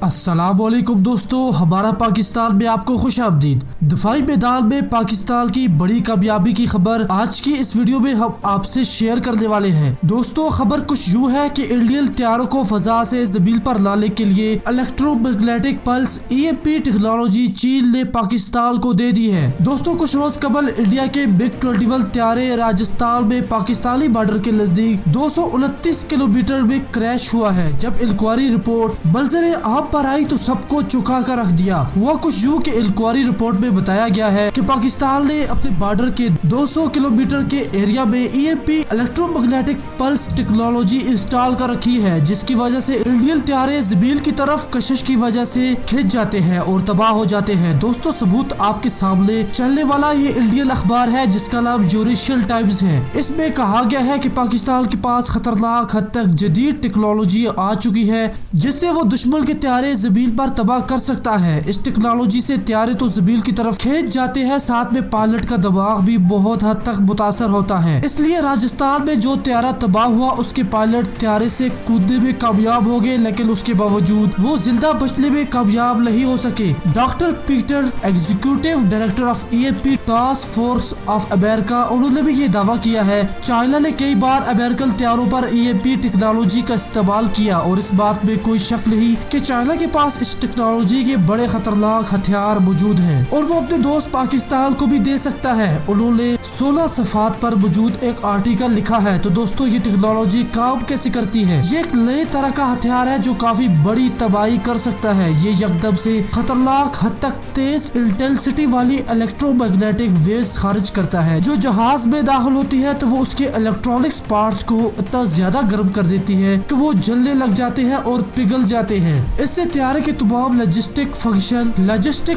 अस्सलामुअलैकुम दोस्तों, हमारा पाकिस्तान में आपको खुश आमदीद। दफाई मैदान में पाकिस्तान की बड़ी कामयाबी की खबर आज की इस वीडियो में हम आपसे शेयर करने वाले हैं। दोस्तों, खबर कुछ यूँ है कि इंडियन तैयारों को फजा से जमीन पर लाने के लिए इलेक्ट्रोमैग्नेटिक पल्स EMP टेक्नोलॉजी चीन ने पाकिस्तान को दे दी है। दोस्तों, कुछ रोज कबल इंडिया के MiG-21 तैयारे राजस्थान में पाकिस्तानी बॉर्डर के नजदीक 229 किलोमीटर में क्रैश हुआ है। जब इंक्वायरी रिपोर्ट मंजर आम पर आई तो सबको चुका कर रख दिया। हुआ कुछ यूँ कि इंक्वायरी रिपोर्ट में बताया गया है कि पाकिस्तान ने अपने बॉर्डर के 200 किलोमीटर के एरिया में EMP electromagnetic pulse technology install कर रखी है, जिसकी वजह से इंडियन तैयारे जमीन की तरफ कशिश की वजह से खिंच जाते हैं और तबाह हो जाते हैं। दोस्तों, सबूत आपके सामने चलने वाला ये इंडियन अखबार है जिसका नाम यूरेशियल टाइम्स है। इसमें कहा गया है कि पाकिस्तान के पास खतरनाक हद तक जदीद टेक्नोलॉजी आ चुकी है जिससे वो दुश्मन के तैयारे जमीन पर तबाह कर सकता है। इस टेक्नोलॉजी से तैयारे तो जमीन की तरफ खींच जाते हैं, साथ में पायलट का दिमाग भी बहुत हद तक मुतासर होता है। इसलिए राजस्थान में जो तैयारा तबाह हुआ उसके पायलट तैयारे से कूदने में कामयाब हो गए, लेकिन उसके बावजूद वो जिंदा बचने में कामयाब नहीं हो सके। Doctor Peter, executive director of EMP task force of America, उन्होंने भी ये दावा किया है चाइना ने कई बार अमेरिकन तैयारों पर EMP टेक्नोलॉजी का इस्तेमाल किया और इस बात में कोई शक नहीं कि चाइना के पास इस टेक्नोलॉजी के बड़े खतरनाक हथियार मौजूद हैं और वो अपने दोस्त पाकिस्तान को भी दे सकता है। उन्होंने 16 सफात पर मौजूद एक आर्टिकल लिखा है। तो दोस्तों, ये टेक्नोलॉजी काम कैसे करती है? ये एक नए तरह का हथियार है जो काफी बड़ी तबाही कर सकता है। ये यकदम से खतरनाक हद तक तेज इंटेंसिटी वाली इलेक्ट्रोमैग्नेटिक वेव्स खारिज करता है जो जहाज में दाखिल होती है तो वो उसके इलेक्ट्रॉनिक्स पार्ट्स को इतना ज्यादा गर्म कर देती है कि वो जलने लग जाते हैं और पिघल जाते हैं। इससे तैयारे के तमाम लॉजिस्टिक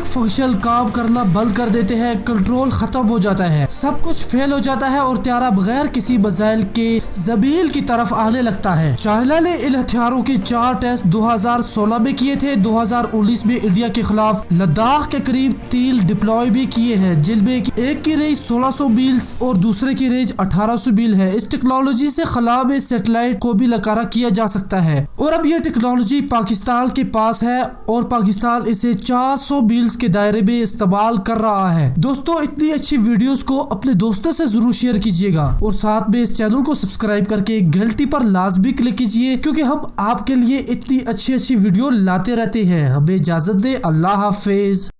फंक्शन काम करना बंद कर देते हैं, कंट्रोल खत्म हो जाता है, सब कुछ फेल हो जाता है और तैयारा बगैर किसी मिसाइल के जमीन की तरफ आने लगता है। चाइना ने इन हथियारों के 4 टेस्ट 2016 में किए थे। 2019 में इंडिया के खिलाफ लद्दाख के करीब 3 डिप्लॉय भी किए हैं, जिनमें एक की रेंज 1600 मील्स और दूसरे की रेंज 1800 मील है। इस टेक्नोलॉजी से खला में सैटेलाइट को भी लकारा किया जा सकता है और अब यह टेक्नोलॉजी पाकिस्तान के पास है और पाकिस्तान इसे 400 मील्स के दायरे में इस्तेमाल कर रहा है। दोस्तों, इतनी अच्छी वीडियोस को अपने दोस्तों से जरूर शेयर कीजिएगा और साथ में इस चैनल को सब्सक्राइब करके घंटी पर लाजमी क्लिक कीजिए क्योंकि हम आपके लिए इतनी अच्छी वीडियो लाते रहते हैं। हमें इजाजत दे। अल्लाह हाफिज।